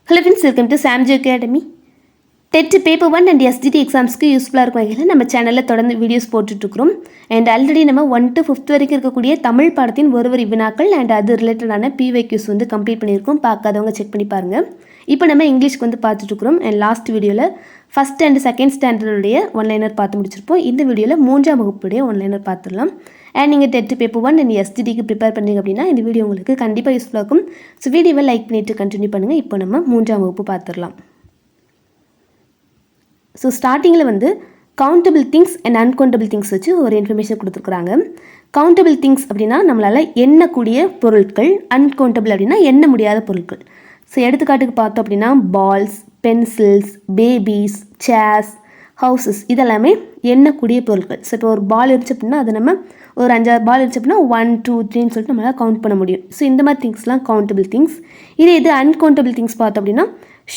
Hello friends, welcome to Samjo Academy. TET paper 1 and STD எக்ஸாம்ஸ்க்கு யூஸ்ஃபுல்லாக இருக்கும் வகையில் நம்ம சேனலில் தொடர்ந்து வீடியோஸ் போட்டுட்ருக்கிறோம். அண்ட் ஆல்ரெடி நம்ம 1 to 5th வரைக்கும் இருக்கக்கூடிய தமிழ் பாடத்தின் ஒரு வினாக்கள் அண்ட் அது ரிலேட்டடான பிவைக்யூஸ் வந்து கம்ப்ளீட் பண்ணியிருக்கோம். பார்க்காதவங்க செக் பண்ணி பாருங்கள். இப்போ நம்ம இங்கிலீஷ்க்கு வந்து பார்த்துட்ருக்குறோம். அண்ட் லாஸ்ட் வீடியோவில் ஃபஸ்ட் அண்ட் செகண்ட் ஸ்டாண்டர்டுடைய ஒன்லைனர் பார்த்து முடிச்சிருப்போம். இந்த வீடியோவில் 3ஆம் வகுப்புடைய ஒன்லைனர் பார்த்துடலாம். அண்ட் நீங்கள் டெட் பேப்பர் 1 அண்ட் எஸ்டிடிக்கு ப்ரிப்பேர் பண்ணுறீங்க அப்படின்னா இந்த வீடியோ உங்களுக்கு கண்டிப்பாக யூஸ்ஃபுல்லாக இருக்கும். ஸோ வீடியோவை லைக் பண்ணிவிட்டு கண்டினியூ பண்ணுங்கள். இப்போ நம்ம 3ஆம் வகுப்பு பார்த்துடலாம். ஸோ ஸ்டார்டிங்கில் வந்து countable things and uncountable things வச்சு ஒரு இன்ஃபர்மேஷன் கொடுத்துருக்குறாங்க. கவுண்டபிள் திங்ஸ் அப்படின்னா நம்மளால் எண்ணக்கூடிய பொருட்கள், அன்கவுண்டபிள் அப்படின்னா எண்ண முடியாத பொருட்கள். ஸோ எடுத்துக்காட்டுக்கு பார்த்தோம் அப்படின்னா balls, pencils, babies, chairs, houses இதெல்லாமே எண்ணக்கூடிய பொருட்கள். ஸோ இப்போ ஒரு பால் இருந்துச்சு அப்படின்னா அது நம்ம ஒரு 5-6 பால் இருந்துச்சு அப்படின்னா 1 2 3ன்னு சொல்லிட்டு நம்மளால் கவுண்ட் பண்ண முடியும். ஸோ இந்த மாதிரி திங்ஸ்லாம் கவுண்டபிள் திங்ஸ். இது அன்கவுண்டபிள் திங்ஸ் பார்த்தோம் அப்படின்னா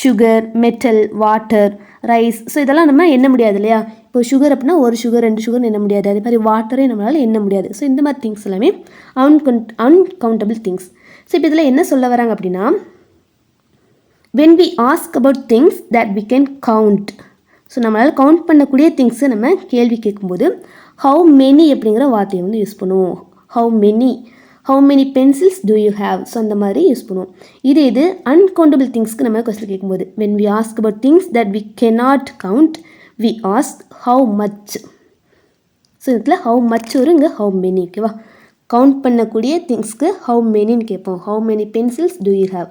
sugar, metal, water, rice. So இதெல்லாம் நம்ம எண்ண முடியாது இல்லையா. இப்போ சுகர் அப்படின்னா ஒரு சுகர் 2 சுகர்னு எண்ண முடியாது. அதே மாதிரி வாட்டரே நம்மளால் எண்ண முடியாது. ஸோ இந்த மாதிரி திங்ஸ் எல்லாமே அன்கவுண்டபிள் திங்ஸ். ஸோ இப்போ இதில் என்ன சொல்ல வராங்க அப்படின்னா when we ask about things that we can count. So நம்மளால் கவுண்ட் பண்ணக்கூடிய திங்ஸை நம்ம கேள்வி கேட்கும்போது how many அப்படிங்கிற வார்த்தையை வந்து யூஸ் பண்ணுவோம். how many pencils do you have. So அந்த மாதிரி யூஸ் பண்ணுவோம். இது அன்கவுண்டபிள் திங்ஸ்க்கு நம்ம கொஸ்டின் கேட்கும்போது when we ask about things that we cannot count we ask how much. So இதில் how much வரும், இங்கே how many. ஓகேவா. கவுண்ட் பண்ணக்கூடிய திங்ஸ்க்கு how manyன்னு கேட்போம். how many pencils do you have.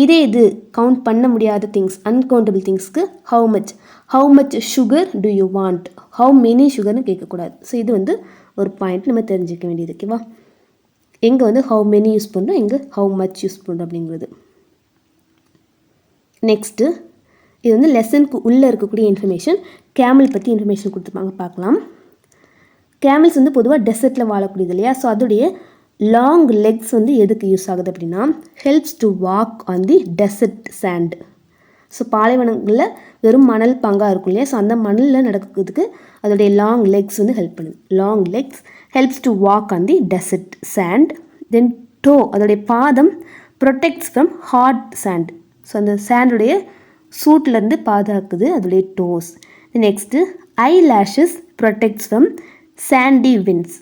இது கவுண்ட் பண்ண முடியாத திங்ஸ், அன்கவுண்டபிள் திங்ஸ்க்கு how much sugar do you want. how many sugarன்னு கேட்கக்கூடாது. ஸோ இது வந்து ஒரு பாயிண்ட் நம்ம தெரிஞ்சிக்க வேண்டியது. ஓகேவா. எங்கே வந்து how many யூஸ் பண்ணுறோம், எங்கே how much யூஸ் பண்ணுறோம் அப்படிங்கிறது. நெக்ஸ்ட்டு இது வந்து லெசனுக்கு உள்ளே இருக்கக்கூடிய இன்ஃபர்மேஷன். கேமல் பற்றி இன்ஃபர்மேஷன் கொடுத்துருப்பாங்க, பார்க்கலாம். கேமல்ஸ் வந்து பொதுவாக டெசர்ட்டில் வாழக்கூடியது இல்லையா. ஸோ அதோடைய லாங் லெக்ஸ் வந்து எதுக்கு யூஸ் ஆகுது அப்படின்னா helps to walk on the desert sand. So பாலைவனங்களில் வெறும் மணல் பங்காக இருக்கும் இல்லையா. ஸோ அந்த மணலில் நடக்கிறதுக்கு அதோடைய லாங் லெக்ஸ் வந்து ஹெல்ப் பண்ணுது. Long legs helps to walk on the desert sand. Then toe அதோடைய பாதம் protects from hard sand. So அந்த சாண்டுடைய சூட்லேருந்து பாதுகாக்குது அதோடைய toes. Next eye lashes protects from sandy winds.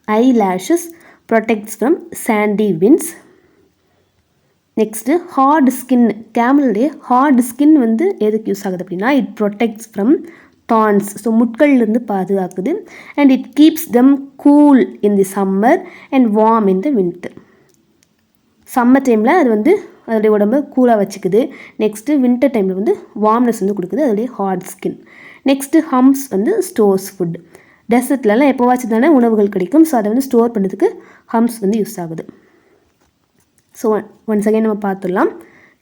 Eye lashes protects from sandy winds. Next hard skin. கேமலுடைய hard skin வந்து எதுக்கு யூஸ் ஆகுது அப்படின்னா it protects from thorns. So முட்கள்லேருந்து பாதுகாக்குது. And it keeps them cool in the summer and warm in the winter. Summer டைமில் அது வந்து அதோடைய உடம்பை கூலாக வச்சுக்குது. நெக்ஸ்ட்டு வின்டர் டைமில் வந்து வார்ம்னஸ் வந்து கொடுக்குது அதோடைய ஹார்ட் ஸ்கின். நெக்ஸ்ட்டு ஹம்ஸ் வந்து ஸ்டோர்ஸ் ஃபுட். டெசர்ட்லலாம் எப்போவாச்சும் தானே உணவுகள் கிடைக்கும். ஸோ அதை வந்து ஸ்டோர் பண்ணுறதுக்கு ஹம்ஸ் வந்து யூஸ் ஆகுது. ஸோ ஒன்ஸ் அகைன் நம்ம பார்த்துடலாம்.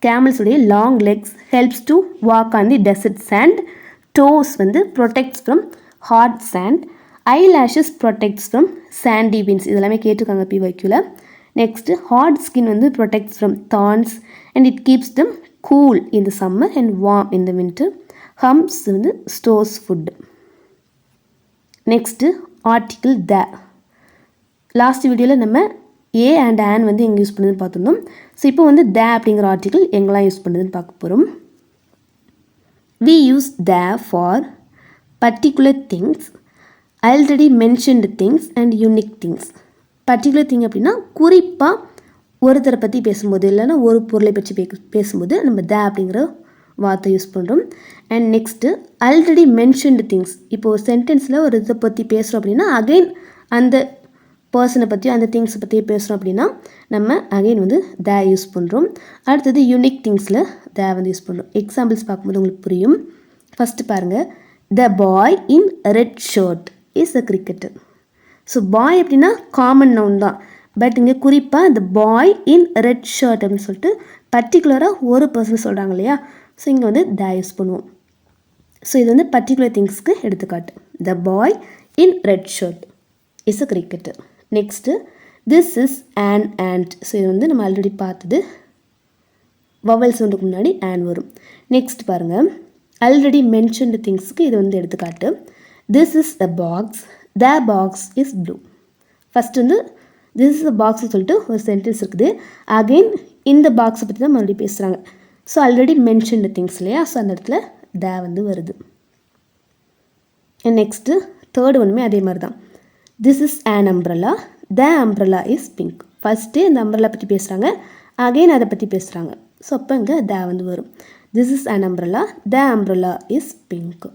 கேமல்ஸுடைய long legs helps to walk on the desert sand. Toes வந்து protects from hard sand. Eye lashes protects from sandy winds. இதெல்லாமே கேட்டிருக்காங்க பிவைக்யூவில். நெக்ஸ்ட்டு ஹார்ட் ஸ்கின் வந்து protects from thorns and it keeps them cool in the summer and warm in the winter. Humps வந்து stores food. Next article the. Last வீடியோவில் நம்ம A and on வந்து எங்கே use பண்ணுதுன்னு பார்த்துருந்தோம். ஸோ இப்போ வந்து த அப்படிங்கிற ஆர்டிக்கிள் எங்கெல்லாம் யூஸ் பண்ணுதுன்னு பார்க்க போகிறோம். We use the for particular things, already mentioned things and unique things. Particular thing அப்படின்னா குறிப்பாக ஒருத்தரை பற்றி பேசும்போது இல்லைன்னா ஒரு பொருளை பற்றி பேசும்போது நம்ம த அப்படிங்கிற வார்த்தை யூஸ் பண்ணுறோம். And next already mentioned things. இப்போ ஒரு சென்டென்ஸில் ஒரு இதை பற்றி பேசுகிறோம் அப்படின்னா அகெயின் அந்த பர்சனை பற்றியோ அந்த திங்ஸை பற்றியோ பேசுகிறோம் அப்படின்னா நம்ம அகெயின் வந்து த யூஸ் பண்ணுறோம். அடுத்தது யூனிக் திங்ஸில் த வந்து யூஸ் பண்ணுறோம். எக்ஸாம்பிள்ஸ் பார்க்கும்போது உங்களுக்கு புரியும். ஃபஸ்ட்டு பாருங்கள். The boy in red shirt is a cricketer. So boy அப்படின்னா காமன் நவுன் தான். பட் இங்கே குறிப்பாக த பாய் இன் ரெட் ஷர்ட் அப்படின்னு சொல்லிட்டு பர்டிகுலராக ஒரு பர்சன் சொல்கிறாங்க இல்லையா. ஸோ இங்கே வந்து த யூஸ் பண்ணுவோம். ஸோ இது வந்து பர்டிகுலர் திங்ஸ்க்கு எடுத்துக்காட்டு. The boy in red shirt is a cricketer. Next this is an ant. So இது வந்து நம்ம ஆல்ரெடி பார்த்தது. வவல் சவுண்டுக்கு முன்னாடி ஆன் வரும். நெக்ஸ்ட் பாருங்கள். ஆல்ரெடி மென்ஷன்டு திங்ஸ்க்கு இது வந்து எடுத்துக்காட்டு. This is a box. The box is blue. First வந்து திஸ் இஸ் அ பாக்ஸ்னு சொல்லிட்டு ஒரு சென்டென்ஸ் இருக்குது. அகெயின் இந்த பாக்ஸை பற்றி தான் மறுபடியும் பேசுகிறாங்க. ஸோ ஆல்ரெடி மென்ஷன்டு திங்ஸ் இல்லையா, ஸோ அந்த இடத்துல த வந்து வருது. நெக்ஸ்ட்டு தேர்ட் ஒன்றுமே அதே மாதிரி தான். This is an umbrella, the umbrella is pink. First இந்த அம்ப்ரல்லா பற்றி பேசுகிறாங்க, அகெயின் அதை பற்றி பேசுகிறாங்க. ஸோ அப்போ இங்கே த வந்து வரும். This is an umbrella, the umbrella is pink.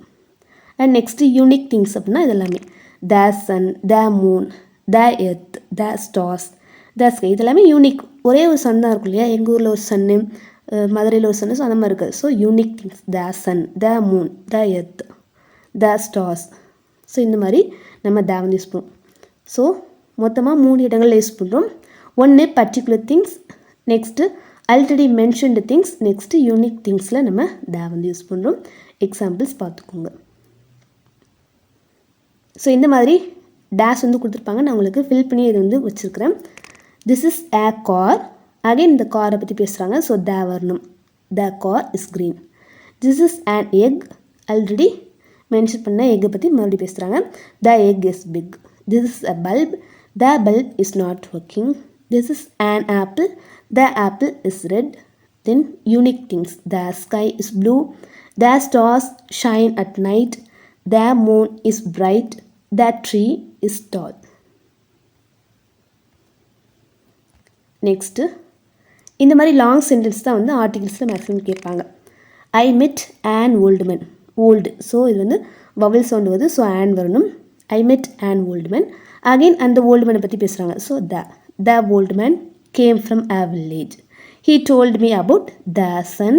And next unique things அப்படின்னா இது எல்லாமே the sun, the moon, the earth, the stars, the sky, இது எல்லாமே யூனிக். ஒரே ஒரு சன் தான் இருக்கும் இல்லையா, எங்கள் ஊரில் ஒரு சன்னு, மதுரையில் ஒரு சன்னு, ஸோ அந்த மாதிரி இருக்குது. So unique things the sun, the moon, the earth, the stars. So இந்த மாதிரி நம்ம த வந்து யூஸ் பண்ணுவோம். ஸோ மொத்தமாக 3 இடங்களில் யூஸ் பண்ணுறோம். ஒன்று particular things, next already mentioned things, next unique திங்ஸில் நம்ம த வந்து யூஸ் பண்ணுறோம். எக்ஸாம்பிள்ஸ் பார்த்துக்கோங்க. ஸோ இந்த மாதிரி டேஷ் வந்து கொடுத்துருப்பாங்க, நான் உங்களுக்கு ஃபில் பண்ணி இது வந்து வச்சுருக்கிறேன். This is a car, again இந்த காரை பற்றி பேசுகிறாங்க, ஸோ த வரணும். The car is green. This is an egg, already mention பண்ண எக்கை பற்றி மறுபடியும் பேசுகிறாங்க. The egg is big. This is a bulb, the bulb is not working. This is an apple, the apple is red. Then unique things the sky is blue, the stars shine at night, the moon is bright, the tree is doll. Next இந்த மாதிரி long sentence தான் வந்து ஆர்டிகிள்ஸில் maximum கேட்பாங்க. ஐ மெட் an old man, old, so இது வந்து vowel sound வருது, so an வரணும். ஐ மெட் an old man, அகெயின் அந்த ஓல்டு மேனை பற்றி பேசுகிறாங்க, so the old man came from a village, he told me about the sun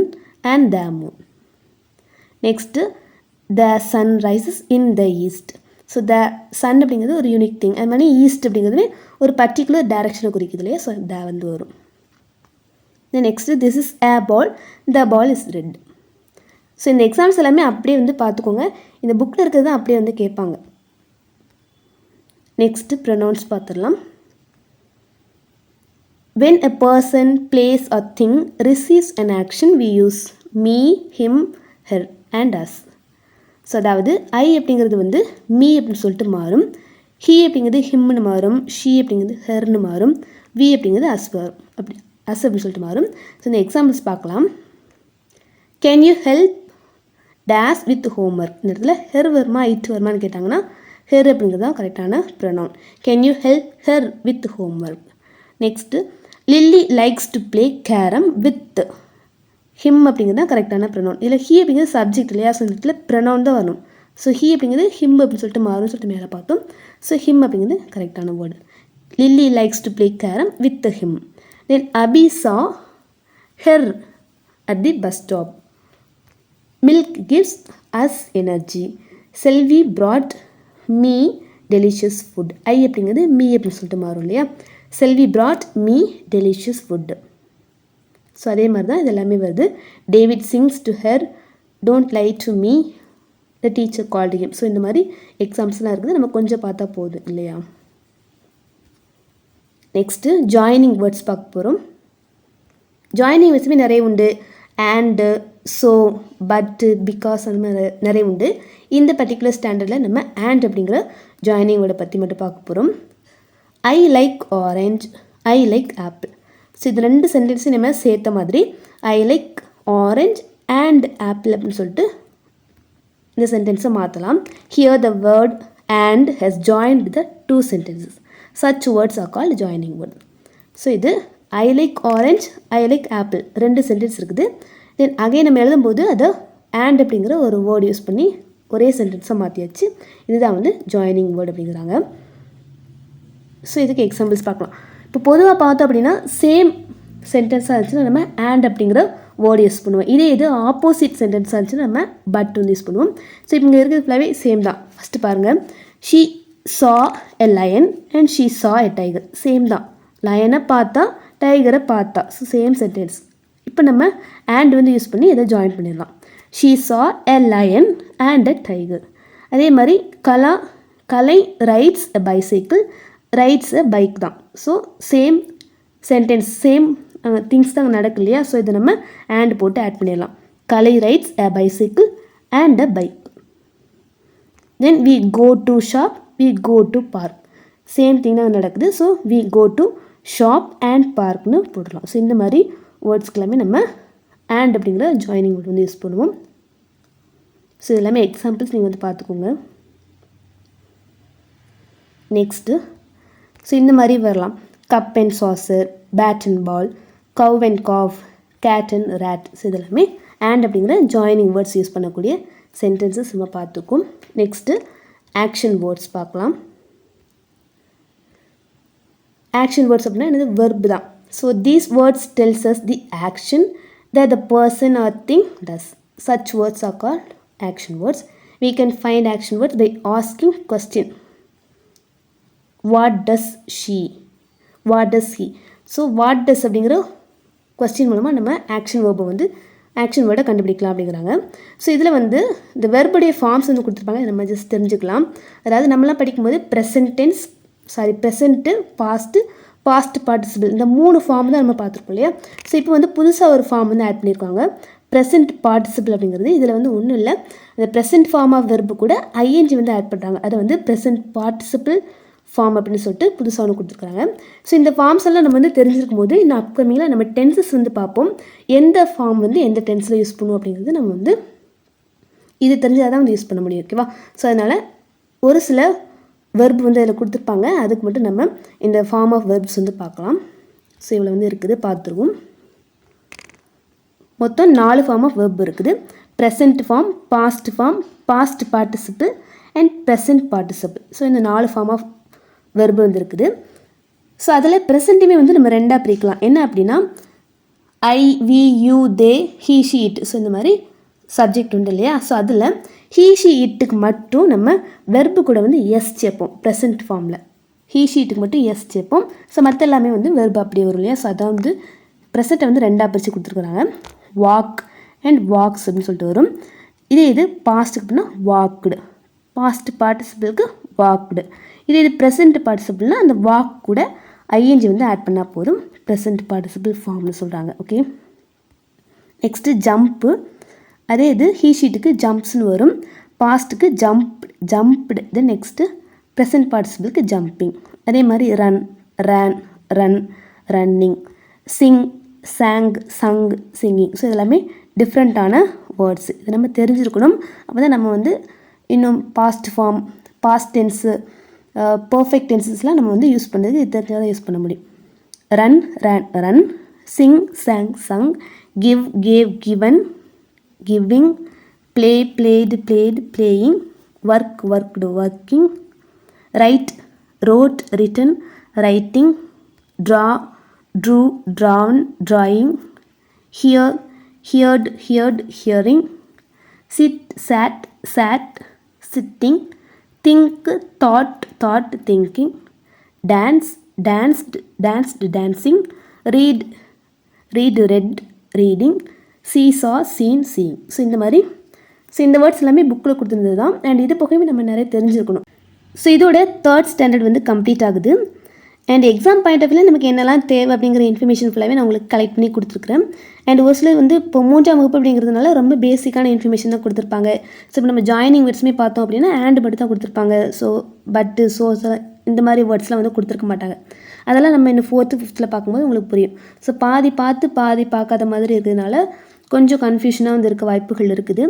and the moon. Next the sun rises in the east, so the sun அப்படிங்கிறது ஒரு unique thing, அது மாதிரி east அப்படிங்கிறதுமே ஒரு particular டைரக்ஷனை குறிக்குது இல்லையா, so the வந்து வரும். Next this is a ball, the ball is red. So இந்த எக்ஸாம்ஸ் எல்லாமே அப்படியே வந்து பார்த்துக்கோங்க, இந்த புக்கில் இருக்கிறது தான் அப்படியே வந்து கேட்பாங்க. நெக்ஸ்ட்டு ப்ரொனவுன்ஸ் பார்த்துடலாம். when a person, place or thing receives an action we use me, him, her and us. So அதாவது ஐ அப்படிங்கிறது வந்து மீ அப்படின்னு சொல்லிட்டு மாறும், ஹீ அப்படிங்கிறது ஹிம்னு மாறும், ஷீ அப்படிங்கிறது ஹெர்னு மாறும், வி அப்படிங்கிறது அஸ் வரும், அப்படி அஸ் அப்படின்னு சொல்லிட்டு மாறும். ஸோ இந்த எக்ஸாம்பிள்ஸ் பார்க்கலாம். Can you help days with homework, இந்த இடத்துல ஹெர் வருமா இட் வருமானு கேட்டாங்கன்னா ஹெர் அப்படிங்கிறது தான் கரெக்டான pronoun. Can you help her with homework. Next Lily likes to play carrom with him அப்படிங்கிறது தான் கரெக்டான ப்ரொனவுன். இதில் ஹீ அப்படிங்கிறது சப்ஜெக்ட் இல்லையா, ஸோ இந்த இடத்துல ப்ரொனவுன் தான் வரணும். ஸோ ஹீ அப்படிங்கிறது ஹிம் அப்படின்னு சொல்லிட்டு மாறும்னு சொல்லிட்டு மேலே பார்த்தோம். ஸோ ஹிம் அப்படிங்கிறது கரெக்டான word. Lily likes to play carrom with him. Then Abhi saw her at the bus stop. Milk gives us energy. Selvi brought me delicious food. I அப்படிங்கிறது மீ அப்படின்னு சொல்லிட்டு மாறும் இல்லையா, Selvi brought me delicious food. So அதே மாதிரி தான் இது எல்லாமே வருது. David sings to her, don't lie to me, the teacher called him. So இந்த மாதிரி எக்ஸாம்ஸ்லாம் இருக்குது, நம்ம கொஞ்சம் பார்த்தா போதும் இல்லையா. நெக்ஸ்ட்டு ஜாயினிங் வேர்ட்ஸ் பார்க்க போகிறோம். ஜாயினிங் வேர்ட்ஸுமே நிறைய உண்டு. அண்டு, ஸோ, பட்டு, பிகாஸ் அந்த மாதிரி நிறைய உண்டு. இந்த பர்டிகுலர் ஸ்டாண்டர்டில் நம்ம அண்ட் அப்படிங்கிற ஜாயினிங் வேர்டை பற்றி மட்டும் பார்க்க போகிறோம். I like orange, I like apple. So இது 2 சென்டென்ஸும் நம்ம சேர்த்த மாதிரி I like orange and apple அப்படின்னு சொல்லிட்டு இந்த சென்டென்ஸை மாற்றலாம். Here the word and has joined the 2 sentences. Such words are called joining word. So இது I like orange, I like apple 2 sentence இருக்குது. தென் அகைன் நம்ம எழுதும்போது அதை அண்ட் அப்படிங்கிற ஒரு வேர்டு யூஸ் பண்ணி ஒரே சென்டென்ஸாக மாற்றியாச்சு. இதுதான் வந்து ஜாயினிங் வேர்டு அப்படிங்கிறாங்க. ஸோ இதுக்கு எக்ஸாம்பிள்ஸ் பார்க்கலாம். இப்போ பொதுவாக பார்த்தோம் அப்படின்னா சேம் சென்டென்ஸாக இருந்துச்சுன்னா நம்ம அண்ட் அப்படிங்கிற வேர்டு யூஸ் பண்ணுவோம். இதே இது ஆப்போசிட் சென்டென்ஸாக இருந்துச்சுன்னா நம்ம பட் வந்து யூஸ் பண்ணுவோம். ஸோ இப்போ இங்கே இருக்கிறது ஃபுல்லாகவே சேம் தான். ஃபஸ்ட்டு பாருங்கள், she saw a lion and she saw a tiger. Same தான், லயனை பார்த்தா டைகரை பார்த்தா. So same sentence. இப்போ நம்ம அண்ட் வந்து யூஸ் பண்ணி இதை ஜாயின் பண்ணிடலாம். She saw a lion and a tiger. அதே மாதிரி Kalai rides a bicycle, rides a bike தான். So same sentence, same things தான் நடக்கு இல்லையா. ஸோ இதை நம்ம அண்ட் போட்டு ஆட் பண்ணிடலாம். Kalai rides a bicycle and a bike. Then we go to shop, we go to park. Same thing தான் நடக்குது. So we go to shop and பார்க்னு போடலாம். ஸோ இந்த மாதிரி வேர்ட்ஸ்க்கு எல்லாமே நம்ம and அப்படிங்கிற ஜாயினிங் வேர்ட் வந்து யூஸ் பண்ணுவோம். ஸோ இது எல்லாமே எக்ஸாம்பிள்ஸ் நீங்கள் வந்து பார்த்துக்கோங்க. நெக்ஸ்ட்டு ஸோ இந்த மாதிரி வரலாம். Cup and saucer, bat and ball, cow and calf, cat and rat. So இது எல்லாமே and அப்படிங்கிற ஜாயினிங் வேர்ட்ஸ் யூஸ் பண்ணக்கூடிய சென்டென்சஸ் நம்ம பார்த்துக்கும். நெக்ஸ்ட்டு ஆக்ஷன் வேர்ட்ஸ் பார்க்கலாம். ஆக்ஷன் வேர்ட்ஸ் அப்படின்னா என்னது, வெர்ப் தான். So these words tells us the action that the person or thing does. Such words are called action words. We can find action words by asking question. What does she? What does he? So what does அப்படிங்கிற question மூலமாக நம்ம action வேர்பை வந்து action வேர்டை கண்டுபிடிக்கலாம் அப்படிங்கிறாங்க. So இதில் வந்து இந்த வெர்புடைய ஃபார்ம்ஸ் வந்து கொடுத்துருப்பாங்க, நம்ம ஜஸ்ட் தெரிஞ்சுக்கலாம். அதாவது நம்மளாம் படிக்கும்போது present tense, present, past participle, இந்த 3 ஃபார்ம் தான் நம்ம பார்த்துருக்கோம் இல்லையா. ஸோ இப்போ வந்து புதுசாக ஒரு ஃபார்ம் வந்து ஆட் பண்ணியிருக்காங்க, ப்ரெசன்ட் பார்ட்டிசிபிள் அப்படிங்கிறது. இதில் வந்து ஒன்றும் இல்லை, அந்த ப்ரெசன்ட் ஃபார்ம் ஆஃப் வெர்பு கூட ஐஎன்ஜி வந்து ஆட் பண்ணுறாங்க. அதை வந்து ப்ரெசன்ட் பார்ட்டிசிபிள் ஃபார்ம் அப்படின்னு சொல்லிட்டு புதுசாக ஒன்று கொடுத்துருக்காங்க. ஸோ இந்த ஃபார்ம்ஸ் எல்லாம் நம்ம வந்து தெரிஞ்சிருக்கும் போது இன்னும் அப்கமிங்கில் நம்ம டென்சஸ் வந்து பார்ப்போம், எந்த ஃபார்ம் வந்து எந்த டென்ஸில் யூஸ் பண்ணுவோம் அப்படிங்கிறது நம்ம வந்து இது தெரிஞ்சால் தான் வந்து யூஸ் பண்ண முடியும். ஓகேவா. ஸோ அதனால் ஒரு சில வெர்ப் வந்து அதில் கொடுத்துருப்பாங்க, அதுக்கு மட்டும் நம்ம இந்த ஃபார்ம் ஆஃப் வெர்ப்ஸ் வந்து பார்க்கலாம். ஸோ இவ்வளோ வந்து இருக்குது, பார்த்துருவோம். மொத்தம் 4 ஃபார்ம் ஆஃப் வெர்ப் இருக்குது. Present form, past participle and present participle. So இந்த 4 ஃபார்ம் ஆஃப் வெர்பு வந்து இருக்குது. ஸோ அதில் ப்ரெசண்ட்டுமே வந்து நம்ம 2ஆக பிரிக்கலாம். என்ன அப்படின்னா I, we, you, they, he, she, it. So இந்த மாதிரி சப்ஜெக்ட் உண்டு இல்லையா. ஸோ அதில் ஹீ, ஷி, இட்டுக்கு மட்டும் நம்ம வெர்பு கூட வந்து எஸ் சேர்ப்போம் ப்ரெசன்ட் ஃபார்மில். ஹீ, ஷி, இட்டுக்கு மட்டும் எஸ் சேர்ப்போம். ஸோ மற்ற எல்லாமே வந்து வெர்பு அப்படியே வரும் இல்லையா. ஸோ அதான் வந்து ப்ரெசண்ட்டை வந்து 2ஆக பிரித்து கொடுத்துருக்குறாங்க. வாக் அண்ட் வாக்ஸ் அப்படின்னு சொல்லிட்டு வரும். இது பாஸ்ட்டுக்கு அப்படின்னா வாக்குடு, பாஸ்ட் பார்ட்டிசிபிளுக்கு வாக்குடு. இது ப்ரெசன்ட் பார்ட்டிசிபிள்னால் அந்த வாக் கூட ஐஎன்ஜி வந்து ஆட் பண்ணால் போதும், ப்ரெசன்ட் பார்ட்டிசிபிள் ஃபார்ம்னு சொல்கிறாங்க. ஓகே. நெக்ஸ்ட்டு ஜம்ப்பு, அதே இது ஹீ ஷீட்டுக்கு ஜம்ப்ஸ்னு வரும், பாஸ்ட்டுக்கு ஜம்ப்டு. தென் நெக்ஸ்ட்டு ப்ரெசன்ட் பார்ட்டிசிபிளுக்கு ஜம்பிங். அதே மாதிரி run, running, sing, sung, singing. So இதெல்லாமே டிஃப்ரெண்ட்டான வேர்ட்ஸ், இது நம்ம தெரிஞ்சிருக்கணும். அப்போ தான் நம்ம வந்து இன்னும் past form, past tense, perfect டென்சஸ்லாம் நம்ம வந்து யூஸ் பண்ணுறது இது தெரிஞ்சால் தான் யூஸ் பண்ண முடியும். Run, sing, sung, give, gave, given, giving, play, played, playing, worked, working, write, wrote, written, writing, drew, drawn, drawing, heard, hearing, sit, sat, sitting, think, thought, thinking, danced, dancing, read, reading, saw, seen, seeing. So இந்த மாதிரி இந்த words எல்லாமே புக்கில் கொடுத்துருந்தது தான். And இது போகவே நம்ம நிறைய தெரிஞ்சிருக்கணும். ஸோ இதோட 3rd ஸ்டாண்டர்ட் வந்து கம்ப்ளீட் ஆகுது. அண்ட் எக்ஸாம் பாயிண்ட் ஆஃப் வியூவில் நமக்கு என்னெல்லாம் தேவை அப்படிங்கிற இன்ஃபர்மேஷன் ஃபுல்லாகவே நான் உங்களுக்கு கலெக்ட் பண்ணி கொடுத்துருக்குறேன். அண்ட் ஒரு சிலர் வந்து இப்போ 3ஆம் வகுப்பு அப்படிங்கிறதுனால ரொம்ப பேசிக்கான இன்ஃபர்மேஷன் தான் கொடுத்துருப்பாங்க. ஸோ இப்போ நம்ம ஜாயினிங் வேர்ட்ஸுமே பார்த்தோம் அப்படின்னா அண்ட் மட்டும் தான் கொடுத்துருப்பாங்க. ஸோ பட்டு, ஸோ இந்த மாதிரி வேர்ட்ஸ்லாம் வந்து கொடுத்துருக்க மாட்டாங்க. அதெல்லாம் நம்ம இன்னும் 4th 5th பார்க்கும்போது உங்களுக்கு புரியும். ஸோ பாதி பார்க்காத மாதிரி இருக்கிறதுனால கொஞ்சம் கன்ஃபியூஷனாக வந்து இருக்க வாய்ப்புகள் இருக்குது.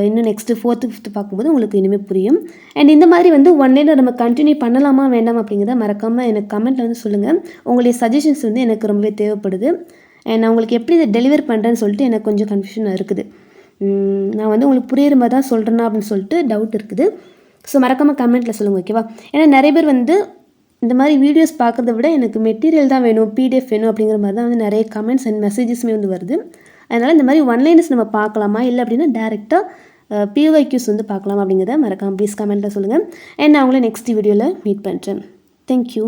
இன்னும் நெக்ஸ்ட்டு 4th 5th பார்க்கும்போது உங்களுக்கு இனிமேல் புரியும். அண்ட் இந்த மாதிரி வந்து ஒன்லைனில் நம்ம கண்டினியூ பண்ணலாமா வேண்டாம் அப்படிங்கிறத மறக்காமல் எனக்கு கமெண்ட்டில் வந்து சொல்லுங்கள். உங்களுடைய சஜஷன்ஸ் வந்து எனக்கு ரொம்பவே தேவைப்படுது. அண்ட் நான் உங்களுக்கு எப்படி இதை டெலிவர் பண்ணுறேன்னு சொல்லிட்டு எனக்கு கொஞ்சம் கன்ஃபியூஷனாக இருக்குது. நான் வந்து உங்களுக்கு புரியுற மாதிரி தான் சொல்கிறேன்னா அப்படின்னு சொல்லிட்டு டவுட் இருக்குது. ஸோ மறக்காமல் கமெண்ட்டில் சொல்லுங்கள். ஓகேவா. ஏன்னா நிறைய பேர் வந்து இந்த மாதிரி வீடியோஸ் பார்க்குறத விட எனக்கு மெட்டீரியல் தான் வேணும், பிடிஎஃப் வேணும் அப்படிங்கிற மாதிரி தான் வந்து நிறைய கமெண்ட்ஸ் அண்ட் மெசேஜஸ்மே வந்து வருது. அதனால் இந்த மாதிரி ஒன்லைனர்ஸ் நம்ம பார்க்கலாமா, இல்லை அப்படின்னா டேரெக்டாக பிஒய்க்யூஸ் வந்து பார்க்கலாமா அப்படிங்கிறத மறக்காமல் ப்ளீஸ் கமெண்ட்டில் சொல்லுங்கள். அண்ட் நான் உங்களை நெக்ஸ்ட் வீடியோவில் மீட் பண்ணுறேன். தேங்க்யூ.